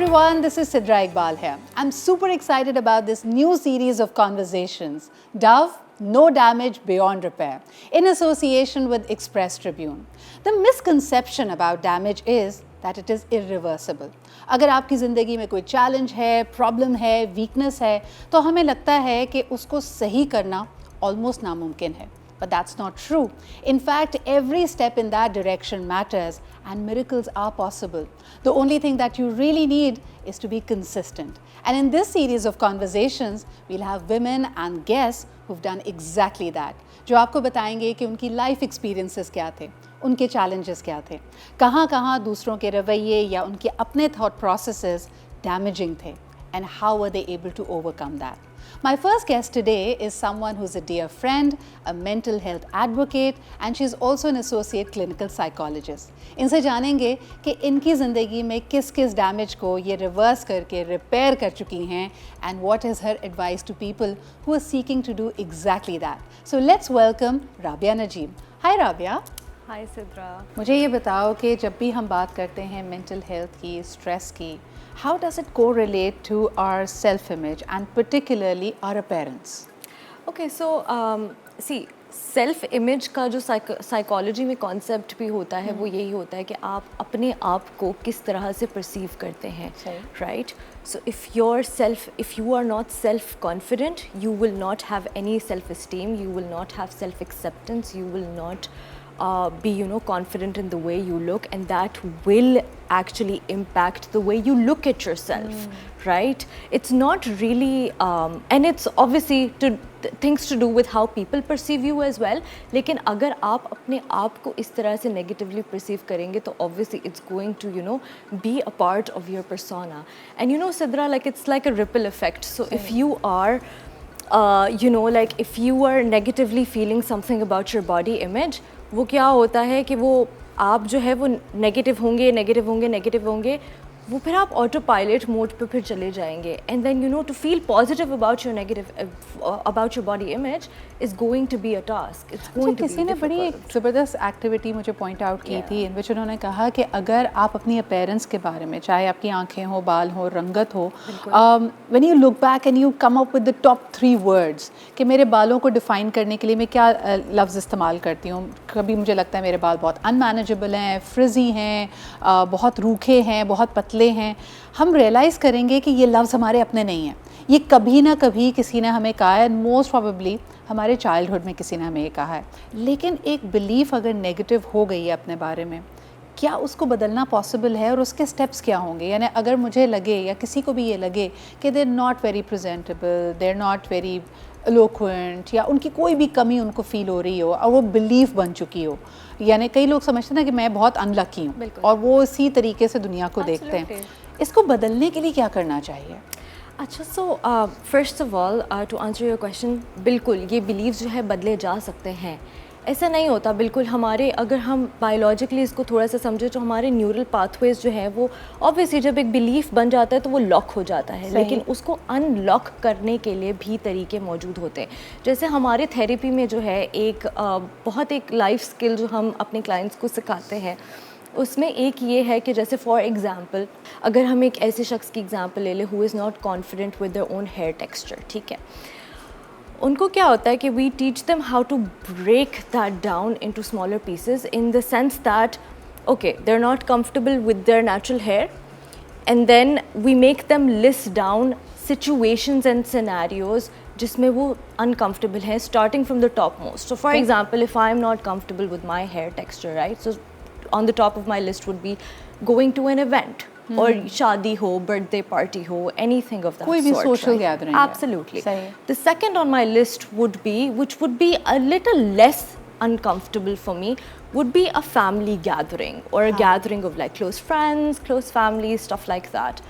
everyone, this is Sidra Iqbal here. I'm super excited about this new series of conversations, Dove, No Damage Beyond Repair, in association with Express Tribune. The misconception about damage is that it is irreversible. अगर आपकी ज़िंदगी में कोई challenge है, problem है, weakness है, तो हमें लगता है कि उसको सही करना ऑलमोस्ट नामुमकिन है. But that's not true. In fact, every step in that direction matters and miracles are possible. The only thing that you really need is to be consistent. And in this series of conversations, we'll have women and guests who've done exactly that. जो आपको बताएंगे कि उनकी life experiences क्या थे, उनके challenges क्या थे, कहाँ दूसरों के रवैये या उनके अपने थॉट प्रोसेसेस डैमेजिंग थे, and how were they able to overcome that. My first guest today is someone who's a dear friend, a mental health advocate, and she's also an associate clinical psychologist. इनसे जानेंगे कि इनकी ज़िंदगी में किस damage को ये रिवर्स करके रिपेयर कर चुकी हैं, and what is her advice to people who are seeking to do exactly that. So let's welcome Rabia Najeeb. Hi Rabia. Hi Sidra. मुझे ये बताओ कि जब भी हम बात करते हैं मेंटल हेल्थ की, स्ट्रेस की, how does it correlate to our self-image and particularly our appearance? Okay, so see, self-image का जो psychology में concept भी होता है वो यही होता है कि आप अपने आप को किस तरह से perceive करते हैं, right? So if you are not self-confident, you will not have any self-esteem, you will not have self-acceptance, you will not be confident in the way you look, and that will actually impact the way you look at yourself, right? It's not really and it's obviously things to do with how people perceive you as well. लेकिन अगर आप अपने आप को इस तरह से negatively perceive करेंगे तो obviously it's going to be a part of your persona. And Sidra, like it's like a ripple effect. So if you are like if you are negatively feeling something about your body image, वो क्या होता है कि वो आप जो है वो नेगेटिव होंगे, वो फिर आप ऑटो पायलट मोड पे फिर चले जाएंगे. And then to feel positive about your negative about your body image is going to be a task. It's going to be. किसी ने बड़ी एक ज़बरदस्त एक्टिविटी मुझे पॉइंट आउट की थी, इन विच उन्होंने कहा कि अगर आप अपनी अपीयरेंस के बारे में, चाहे आपकी आंखें हो, बाल हो, रंगत हो, when you look back and you come up with the top 3 words कि मेरे बालों को डिफ़ाइन करने के लिए मैं क्या लफ्ज़ इस्तेमाल करती हूँ. कभी मुझे लगता है मेरे बाल बहुत अनमैनेजेबल हैं, फ्रिजी हैं, बहुत रूखे हैं, बहुत पतले हैं. हम रियलाइज़ करेंगे कि ये लफ्ज़ हमारे अपने नहीं हैं. ये कभी ना कभी किसी ने हमें कहा है, मोस्ट प्रोबेबली हमारे चाइल्डहुड में किसी ने हमें ये कहा है. लेकिन एक बिलीफ अगर नेगेटिव हो गई है अपने बारे में, क्या उसको बदलना पॉसिबल है और उसके स्टेप्स क्या होंगे? यानी अगर मुझे लगे या किसी को भी ये लगे कि they are not very presentable, they are not very eloquent, या उनकी कोई भी कमी उनको फील हो रही हो और वो बिलीफ बन चुकी हो, यानी कई लोग समझते हैं ना कि मैं बहुत अनलकी हूँ और वो इसी तरीके से दुनिया को देखते हैं. इसको बदलने के लिए क्या करना चाहिए? अच्छा, so first of all to answer your question, बिल्कुल ये बिलीव्स जो है बदले जा सकते हैं. ऐसा नहीं होता बिल्कुल. हमारे अगर हम बायोलॉजिकली इसको थोड़ा सा समझे तो हमारे न्यूरल पाथवेज जो है वो ऑब्वियसली जब एक बिलीफ बन जाता है तो वो लॉक हो जाता है, लेकिन उसको अनलॉक करने के लिए भी तरीके मौजूद होते हैं. जैसे हमारे थेरेपी में जो है एक बहुत एक लाइफ स्किल जो हम अपने क्लाइंट्स को सिखाते हैं, उसमें एक ये है कि जैसे फॉर एग्ज़ाम्पल अगर हम एक ऐसे शख्स की एग्ज़ाम्पल ले लें who is not confident with their own hair texture, ठीक है, उनको क्या होता है कि we teach them how to break that down into smaller pieces in the sense that okay they are not comfortable with their natural hair, and then we make them list down situations and scenarios जिसमें वो uncomfortable हैं, starting from the top most. So for example if I am not comfortable with my hair texture, right, so on the top of my list would be going to an event or शादी हो, birthday party हो, anything of that कोई sort. भी social gathering. Absolutely. The second on my list would be, which would be a little less uncomfortable for me, would be a family gathering or a gathering of like close friends, close family, stuff like that.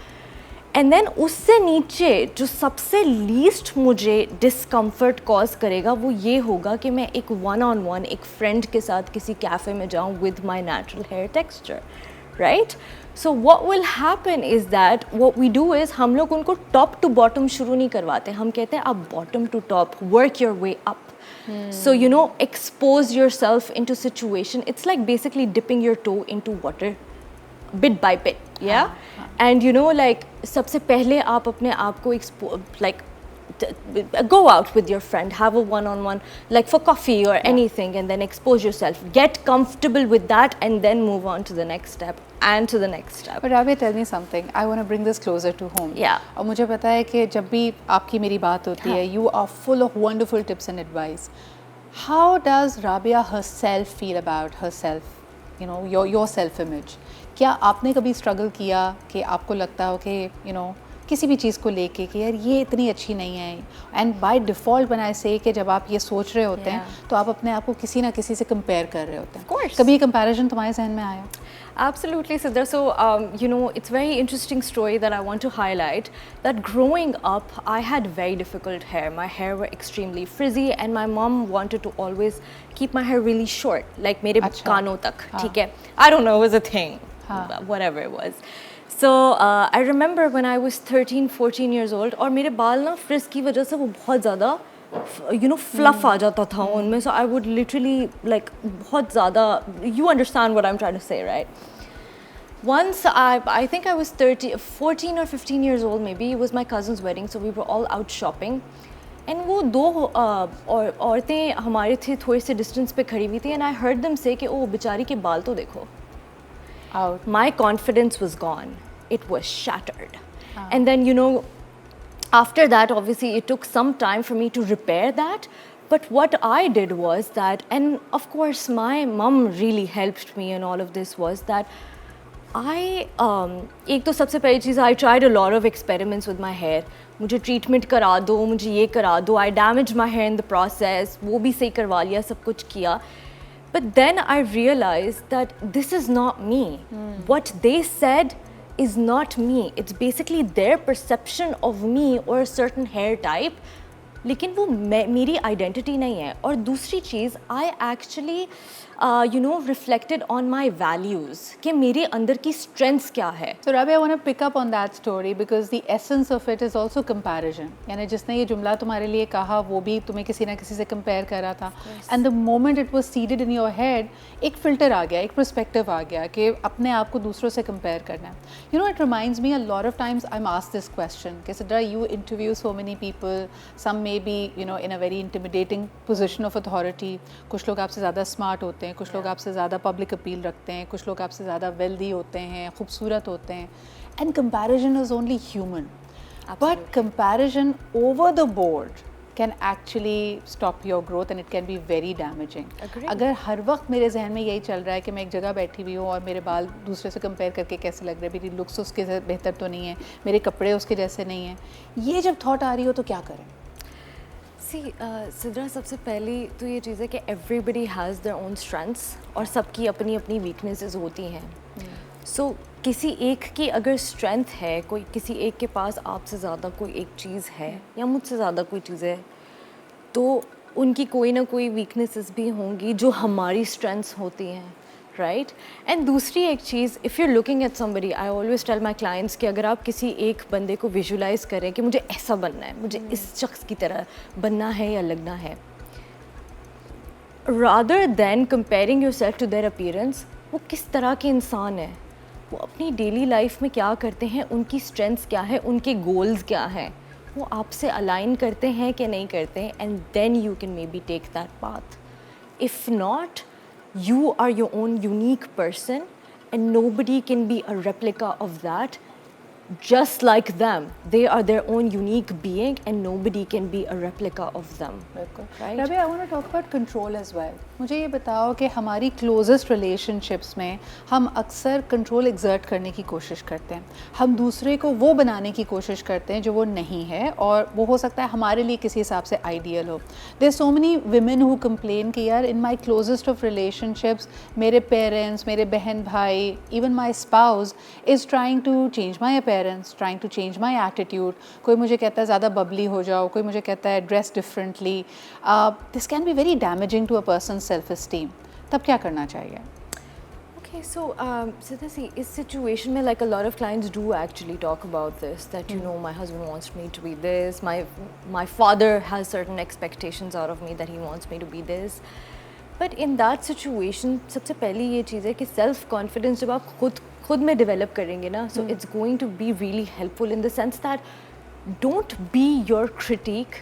And then उससे नीचे जो सबसे least मुझे discomfort cause करेगा वो ये होगा कि मैं एक 1-on-1 एक फ्रेंड के साथ किसी कैफ़े में जाऊँ with my natural hair texture, right. So what will happen is that what we do is हम लोग उनको टॉप टू बॉटम शुरू नहीं करवाते, हम कहते हैं आप bottom to top work your way up. So expose yourself into situation. It's like basically dipping your toe into water bit by bit, yeah. And you know, like सबसे पहले आप अपने आप को like go out with your friend, have a one-on-one, like for coffee or anything, and then expose yourself, get comfortable with that, and then move on to the next step and to the next step. But Rabia, tell me something. I want to bring this closer to home. Yeah. और मुझे पता है कि जब भी आपकी मेरी बात होती है, you are full of wonderful tips and advice. How does Rabia herself feel about herself? You know, your self-image. क्या आपने कभी struggle किया कि आपको लगता हो कि you know किसी भी चीज़ को लेके कि यार ये इतनी अच्छी नहीं है, एंड बाय डिफ़ॉल्ट बनाए से कि जब आप ये सोच रहे होते हैं तो आप अपने आप को किसी ना किसी से कंपेयर कर रहे होते हैं. कभी कंपैरिजन तुम्हारे जहन में आया? Absolutely, Sidra. So, you know, it's a very interesting story that I want to highlight. That growing up, I had very difficult hair. My hair were extremely frizzy, and my mom wanted to always keep my hair really short, like मेरे कानों तक. ठीक है? I don't know, it was a thing, whatever it was. So I remember when I was 13, 14 years old, और मेरे बाल ना fridge की वजह से वो बहुत ज़्यादा you know fluff आ जाता था उनमें, so I would literally like बहुत ज़्यादा, you understand what I'm trying to say, right? Once I think I was 14 or 15 years old maybe, it was my cousin's wedding, so we were all out shopping, and वो दो औरतें हमारे थे थोड़े से distance पे खड़ी हुई थी, and I heard them say कि ओ बेचारी के बाल तो देखो. Out. My confidence was gone. It was shattered. And then, you know, after that, obviously, it took some time for me to repair that. But what I did was that, and of course, my mom really helped me in all of this, was that एक तो सबसे पहली चीज़, I tried a lot of experiments with my hair. मुझे treatment करा दो, मुझे ये करा दो. I damaged my hair in the process. वो भी सही करवा लिया, सब कुछ किया. But then I realized that this is not me. What they said is not me. It's basically their perception of me or a certain hair type. लेकिन वो मेरी identity नहीं है. और दूसरी चीज़, I actually you know reflected on my values कि मेरे अंदर की strengths क्या है. So Rabia, I want to pick up on that story because the essence of it is also comparison. यानी जिसने ये जुमला तुम्हारे लिए कहा वो भी तुम्हें किसी ना किसी से compare कर रहा था. And the moment it was seeded in your head, एक filter आ गया, एक perspective आ गया कि अपने आप को दूसरों से compare करना है. You know, it reminds me a lot of times I'm asked this question कि Sidra, you interview so many people, some may be you know in a very intimidating position of authority. कुछ लोग आपसे ज़्यादा smart होते हैं, कुछ लोग आपसे ज़्यादा पब्लिक अपील रखते हैं, कुछ लोग आपसे ज़्यादा वेल्दी होते हैं, खूबसूरत होते हैं, and comparison is only human. But comparison over the board can actually stop your growth and it can be very damaging. अगर हर वक्त मेरे जहन में यही चल रहा है कि मैं एक जगह बैठी हुई हूँ और मेरे बाल दूसरे से कंपेयर करके कैसे लग रहे हैं, मेरी लुक्स उसके बेहतर तो नहीं है, मेरे कपड़े उसके जैसे नहीं हैं, ये जब थॉट आ रही हो तो क्या करें? सिद्रा, सबसे पहली तो ये चीज़ है कि everybody has their own strengths और सबकी अपनी अपनी वीकनेसेस होती हैं. सो किसी एक की अगर स्ट्रेंथ है, कोई किसी एक के पास आपसे ज़्यादा कोई एक चीज़ है या मुझसे ज़्यादा कोई चीज़ है, तो उनकी कोई ना कोई वीकनेसेस भी होंगी जो हमारी स्ट्रेंथ्स होती हैं, राइट? एंड दूसरी एक चीज़, if you are looking at somebody, I always tell my clients कि अगर आप किसी एक बंदे को विजुलाइज करें कि मुझे ऐसा बनना है, मुझे इस शख्स की तरह बनना है या लगना है, rather than comparing yourself to their appearance, वो किस तरह के इंसान है, वो अपनी डेली लाइफ में क्या करते हैं, उनकी स्ट्रेंथ्स क्या है, उनके गोल्स क्या हैं, वो आपसे अलाइन करते हैं कि नहीं करते हैं, and then you can maybe take that path. If not, you are your own unique person and nobody can be a replica of that just like them. They are their own unique being and nobody can be a replica of them. Right? Rabia, I want to talk about control as well. मुझे ये बताओ कि हमारी closest relationships में हम अक्सर control exert करने की कोशिश करते हैं. हम दूसरे को वो बनाने की कोशिश करते हैं जो वो नहीं है, और वो हो सकता है हमारे लिए किसी हिसाब से ideal हो. There are so many women who complain कि यार in my closest of relationships मेरे parents, मेरे बहन भाई, even my spouse is trying to change my appearance, trying to change my attitude. कोई मुझे कहता है ज़्यादा bubbly हो जाओ, कोई मुझे कहता है dress differently. This can be very damaging to a person's self-esteem. तब क्या करना चाहिए? Okay, so Sidra, see, इस situation में like a lot of clients do actually talk about this, that you know my husband wants me to be this, my father has certain expectations out of me that he wants me to be this. But in that situation सबसे पहली ये चीज़ है कि self confidence जब आप खुद में develop करेंगे ना, so it's going to be really helpful in the sense that don't be your critic,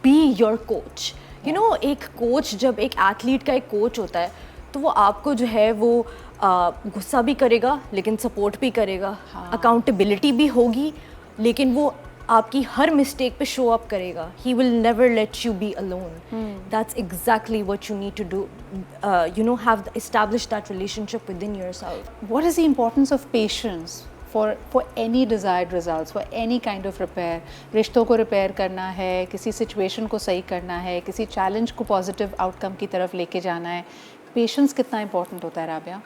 be your coach. You know, एक कोच, जब एक एथलीट का एक कोच होता है तो वो आपको जो है वो गुस्सा भी करेगा लेकिन सपोर्ट भी करेगा, अकाउंटेबिलिटी भी होगी, लेकिन वो आपकी हर मिस्टेक पे शो अप करेगा. He will never let you be alone. That's exactly what you need to do, you know, have establish that relationship within yourself. What is the importance of patience for any desired results, for any kind of repair? रिश्तों को repair करना है, किसी situation को सही करना है, किसी चैलेंज को पॉजिटिव आउटकम की तरफ लेके जाना है, पेशेंस कितना इंपॉर्टेंट होता है राबिया?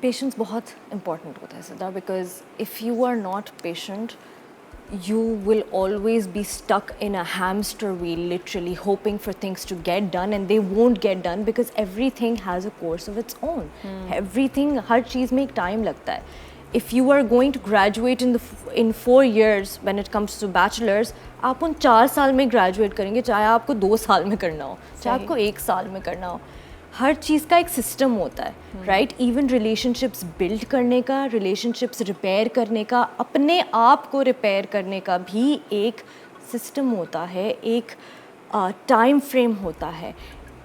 पेशेंस बहुत इम्पॉर्टेंट होता है Siddha, because if you are not patient you will always be stuck in a hamster wheel, literally hoping for things to get done, and they won't get done because everything has a course of its own. Everything, हर चीज़ में एक time लगता है. If you are going to graduate in 4 years when it comes to bachelors, आप उन 4 साल में graduate करेंगे, चाहे आपको 2 साल में करना हो, चाहे आपको 1 साल में करना हो. हर चीज़ का एक सिस्टम होता है, राइट? इवन रिलेशनशिप्स बिल्ड करने का, रिलेशनशिप्स रिपेयर करने का, अपने आप को रिपेयर करने का भी एक सिस्टम होता है, एक टाइम फ्रेम होता है.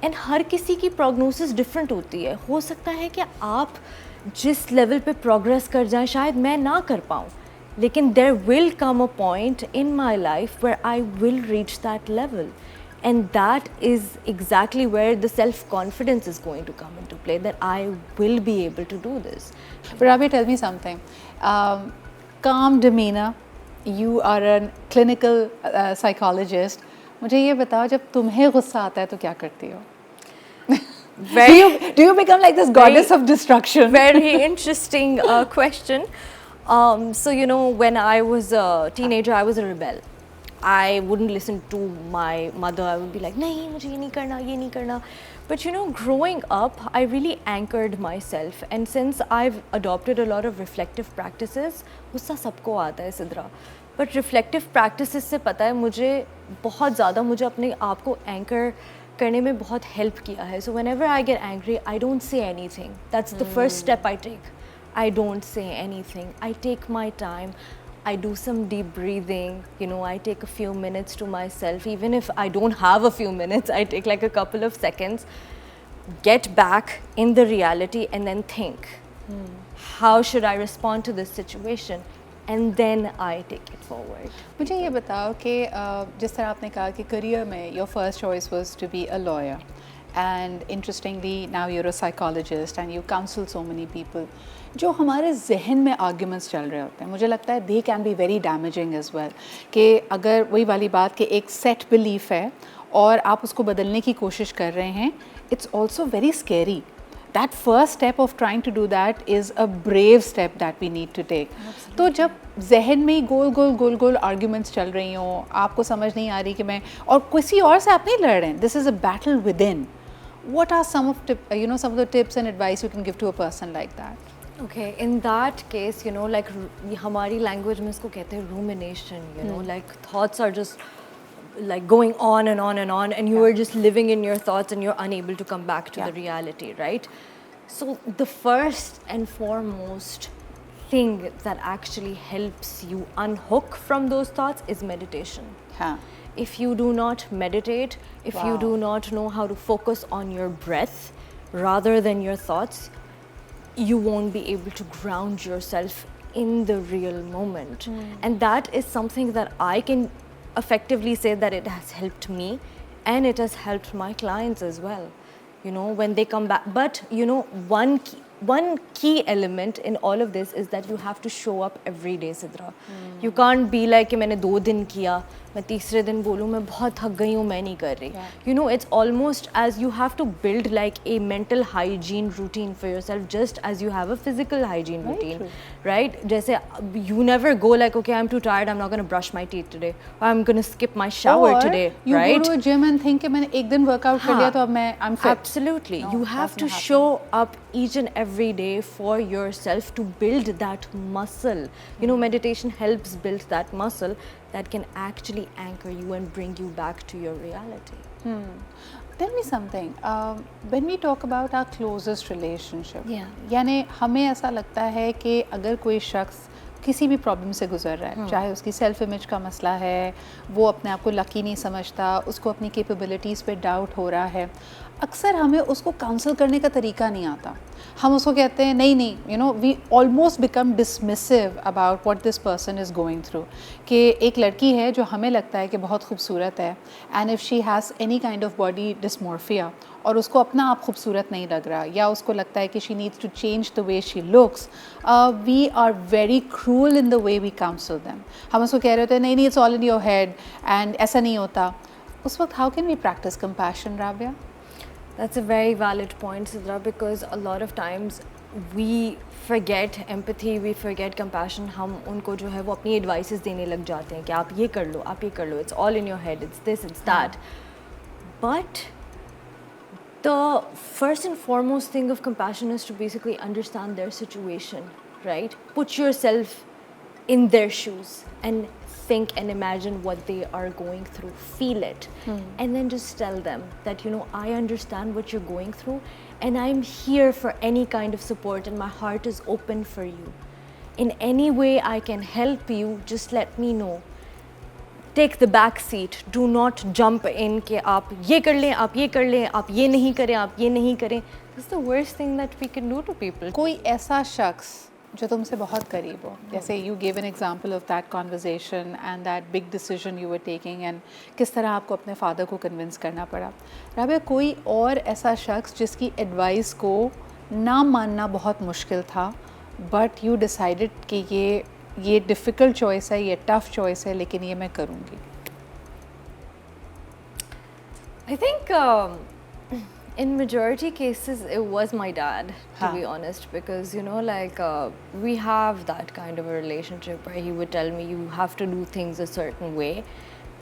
एंड हर किसी की प्रोग्नोसिस डिफरेंट होती है. हो सकता है कि आप जिस लेवल पे प्रोग्रेस कर जाएं शायद मैं ना कर पाऊँ, लेकिन there will come a point in my life where I will reach that level. And that is exactly where the self-confidence is going to come into play, that I will be able to do this. But Rabia, tell me something. Calm demeanor, you are a clinical psychologist. मुझे ये बताओ, जब तुम्हें गुस्सा आता है तो क्या करती हो? Do you become like this goddess of destruction? Very interesting question. So, you know, when I was a teenager, I was a rebel. I wouldn't listen to my mother. I would be like, नहीं मुझे ये नहीं करना, ये नहीं करना. But you know, growing up, I really anchored myself. And since I've adopted a lot of reflective practices, गुस्सा सबको आता है सिद्रा. But reflective practices से पता है मुझे बहुत ज़्यादा, मुझे अपने आप को anchor करने में बहुत help किया है. So whenever I get angry, I don't say anything. That's the first step I take. I don't say anything. I take my time. I do some deep breathing, you know, I take a few minutes to myself. Even if I don't have a few minutes, I take like a couple of seconds, get back in the reality and then think, how should I respond to this situation? And then I take it forward. मुझे ये बताओ कि जिस तरह आपने कहा कि career में your first choice was to be a lawyer, and interestingly now you're a psychologist and you counsel so many people. जो हमारे जहन में आर्ग्यूमेंट्स चल रहे होते हैं, मुझे लगता है they can be very damaging as well. कि अगर वही वाली बात कि एक सेट बिलीफ है और आप उसको बदलने की कोशिश कर रहे हैं, it's also very scary. That first step of trying to do that is a brave step that we need to take. तो जब जहन में ही गोल गोल आर्ग्यूमेंट्स चल रही हों, आपको समझ नहीं आ रही कि मैं, और किसी और से आप नहीं लड़ रहे हैं, this is a battle with in. What are some of some of the tips and advice you can give to a person like that? Okay, in that case, you know, like हमारी language में इसको कहते हैं rumination, you know, like thoughts are just like going on and on and on, and you are just living in your thoughts and you're unable to come back to the reality, right? So the first and foremost thing that actually helps you unhook from those thoughts is meditation. If you do not meditate, if you do not know how to focus on your breath rather than your thoughts, you won't be able to ground yourself in the real moment. And that is something that I can effectively say that it has helped me, and it has helped my clients as well, you know, when they come back. But you know, one key element in all of this is that you have to show up every day, Sidra. You can't be like कि मैंने 2 दिन किया, मैं तीसरे दिन बोलूँ मैं बहुत थक गई हूँ, मैं नहीं कर रही. You know, it's almost as you have to build like a mental hygiene routine for yourself, just as you have a physical hygiene routine, right? जैसे you never go like, okay, I'm too tired, I'm not going to brush my teeth today, or I'm going to skip my shower today, you right? You go to a gym and think कि मैंने एक दिन workout कर लिया तो अब I'm fit. Absolutely. No, you have to show up each and every day for yourself to build that muscle. You know, meditation helps build that muscle that can actually anchor you and bring you back to your reality. Tell me something. When we talk about our closest relationship, Yeah. यानी हमें ऐसा लगता है कि अगर कोई शख्स किसी भी प्रॉब्लम से गुजर रहा है, चाहे उसकी सेल्फ इमेज का मसला है, वो अपने आप को लकी नहीं समझता, उसको अपनी कैपेबिलिटीज़ पे डाउट हो रहा है, अक्सर हमें उसको काउंसल करने का तरीका नहीं आता. हम उसको कहते हैं नहीं नहीं, you know, we almost become dismissive about what this person is going through. कि एक लड़की है जो हमें लगता है कि बहुत खूबसूरत है, and if she has any kind of body dysmorphia, और उसको अपना आप खूबसूरत नहीं लग रहा, या उसको लगता है कि she needs to change the way she looks, we are very cruel in the way we counsel them. हम उसको कह रहे होते हैं नहीं नहीं, it's all in your head, and ऐसा नहीं होता. उस वक्त how can we practice compassion, Rabia? That's a very valid point, Sidra, because a lot of times we forget empathy, we forget compassion. हम उनको जो है वो अपनी advices देने लग जाते हैं कि आप ये कर लो, आप ये कर लो, it's all in your head, it's this, it's that. But the first and foremost thing of compassion is to basically understand their situation, right? Put yourself in their shoes and think and imagine what they are going through, feel it, and then just tell them that, you know, I understand what you're going through and I'm here for any kind of support and my heart is open for you. In any way I can help you, just let me know. Take the back seat, do not jump in कि आप ये कर लें, आप ये कर लें, आप ये नहीं करें, आप ये नहीं करें. This is the worst thing that we can do to people. कोई ऐसा शख्स जो तुमसे बहुत करीब हो, जैसे you give an example of that conversation and that big decision you were taking, and किस तरह आपको अपने फादर को कन्विंस करना पड़ा. राबिया, कोई और ऐसा शख्स जिसकी एडवाइस को ना मानना बहुत मुश्किल था, बट यू डिसाइडेड कि ये डिफ़िकल्ट चॉइस है, ये टफ चॉइस है, लेकिन ये मैं करूँगी? I think in majority cases it was my dad, to be honest, because you know, like we have that kind of a relationship where he would tell me you have to do things a certain way,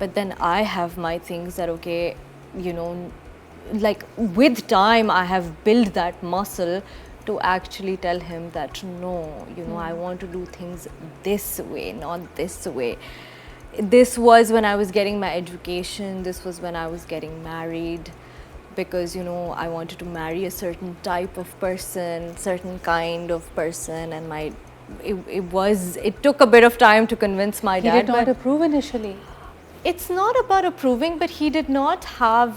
but then I have my things that, okay, you know, like with time I have built that muscle to actually tell him that no, you know, I want to do things this way, not this way. This was when I was getting my education, this was when I was getting married, because, you know, I wanted to marry a certain type of person, certain kind of person, and it took a bit of time to convince my dad. He did not approve initially. It's not about approving, but he did not have,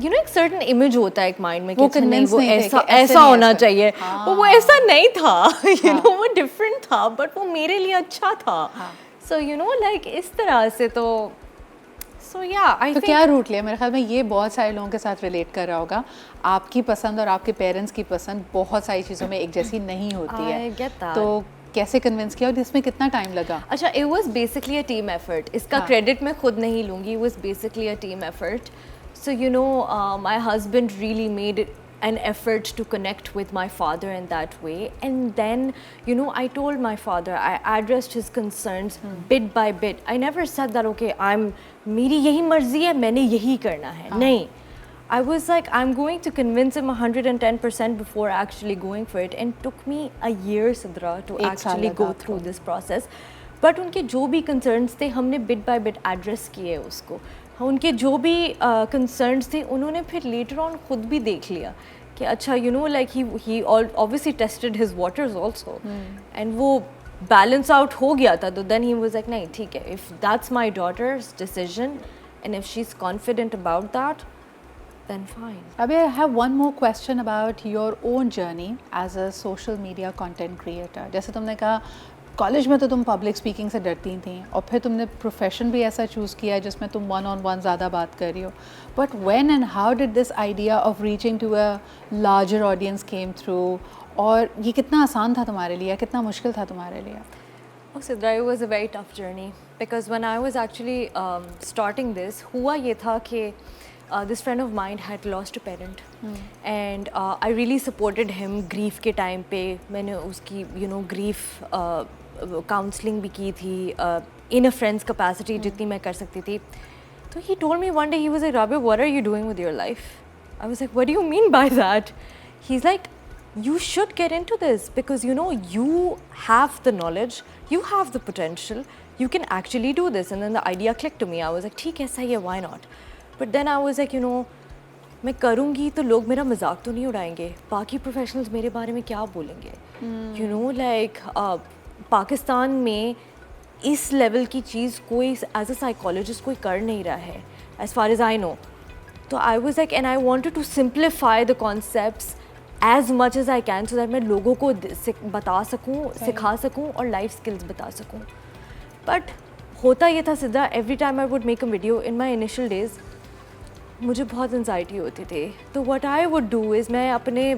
you know, एक certain image होता है एक mind में कि वो convince वो नहीं थे कि ऐसा होना ऐसा. चाहिए. वो ऐसा नहीं था, you know, वो different था, but वो मेरे लिए अच्छा था. So, you know, like इस तरह से तो So yeah, I think. क्या रूट लिया? मेरे ख्याल में ये बहुत सारे लोगों के साथ रिलेट कर रहा होगा. आपकी पसंद और आपके पेरेंट्स की पसंद बहुत सारी चीज़ों में एक जैसी नहीं होती है. I get that. तो कैसे कन्विंस किया और इसमें कितना टाइम लगा? अच्छा, it was basically a team effort. इसका क्रेडिट मैं खुद नहीं लूँगी. It was basically a team effort. So you know, my husband really made an effort to connect with my father in that way, and then, you know, I told my father, I addressed his concerns bit by bit. I never said that, okay, मेरी यही मर्जी है, मैंने यही करना है. नहीं, I was like, I'm going to convince him 110% before actually going for it, and took me a year, Sidra, to actually go through this process. But उनके जो भी concerns थे, हमने bit by bit address किए उसको. उनके जो भी concerns थे, उन्होंने फिर later on खुद भी देख लिया कि अच्छा, you know, like he obviously tested his waters also, and वो balance out हो गया था. तो then he was like, नहीं ठीक है, if that's my daughter's decision and if she's confident about that, then fine. Abhi, I have one more question about your own journey as a social media content creator. जैसे तुमने कहा college में तो तुम public speaking से डरती थी, और फिर तुमने प्रोफेशन भी ऐसा चूज़ किया जिसमें तुम वन ऑन वन ज़्यादा बात कर रही हो. But when and how did this idea of reaching to a larger audience came through, और ये कितना आसान था तुम्हारे लिए, कितना मुश्किल था तुम्हारे लिए? Oh, Sidra, it was a very tough journey, because when I was actually starting this, हुआ ये था कि this friend of mine had lost a parent, and I really supported him grief के time पे. मैंने उसकी, you know, grief counseling भी की थी in a friend's capacity जितनी मैं कर सकती थी. So he told me one day, he was like, Rabia, what are you doing with your life? I was like, what do you mean by that? He's like, you should get into this, because, you know, you have the knowledge, you have the potential, you can actually do this. And then the idea clicked to me. I was like, ठीक है, सही है, why not? But then I was like, you know, मैं करूँगी तो लोग मेरा मजाक तो नहीं उड़ाएंगे, बाकी प्रोफेशनल्स मेरे बारे में क्या बोलेंगे, यू नो लाइक पाकिस्तान में इस लेवल की चीज़ कोई एज अ साइकोलॉजिस्ट कोई कर नहीं रहा है as far as I know. तो I was like and I wanted to simplify the concepts as much as I can so that मैं लोगों को बता सकूँ, सिखा सकूँ और लाइफ स्किल्स बता सकूँ. बट होता ये था Sidra, every time I would make a video in my initial days मुझे बहुत एंजाइटी होती थी. तो what I would do is, मैं अपने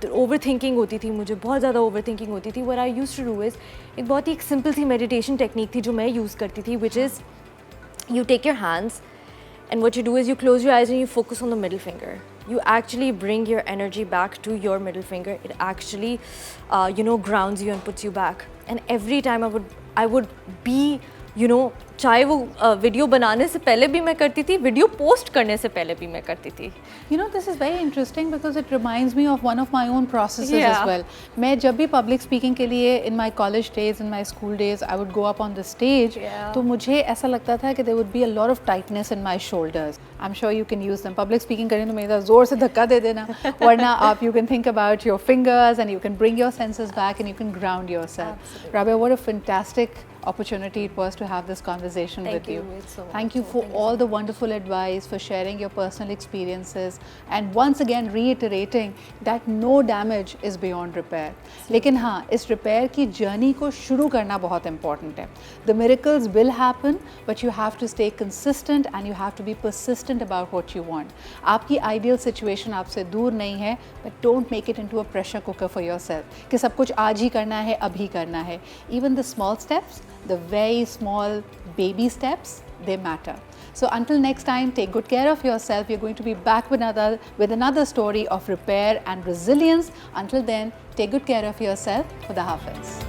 ओवर थिंकिंग होती थी, मुझे बहुत ज़्यादा ओवर थिंकिंग होती थी. What I used to do is, एक बहुत ही एक सिंपल सी मेडिटेशन टेक्निक थी जो मैं यूज़ करती थी, which is you take your hands and what you do is you close your eyes and you focus on the middle finger. You actually bring your energy back to your middle finger. It actually grounds you and puts you back. And every time I would be, चाहे वो video बनाने से पहले भी मैं करती थी, video post करने से पहले भी मैं करती थी. This is very interesting because it reminds me of one of my own processes as well. मैं जब भी public speaking के लिए in my college days, in my school days, I would go up on the stage. तो मुझे ऐसा लगता था कि there would be a lot of tightness in my shoulders. I'm sure you can use them. Public speaking करें तो मेरे साथ ज़ोर से धक्का दे देना. वरना आप you can think about your fingers and you can bring your senses back and you can ground yourself. Absolutely. Rabia, what a fantastic opportunity it was to have this conversation with you. Thank you for all the wonderful advice, for sharing your personal experiences, and once again reiterating that no damage is beyond repair. लेकिन हाँ, इस repair की journey को शुरू करना बहुत important है. The miracles will happen, but you have to stay consistent and you have to be persistent about what you want. आपकी ideal situation आपसे दूर नहीं है, but don't make it into a pressure cooker for yourself. कि सब कुछ आज ही करना है, अभी करना है. Even the small steps, the very small baby steps, they matter. So until next time, take good care of yourself. We're going to be back with another story of repair and resilience. Until then, take good care of yourself. Khuda Hafiz.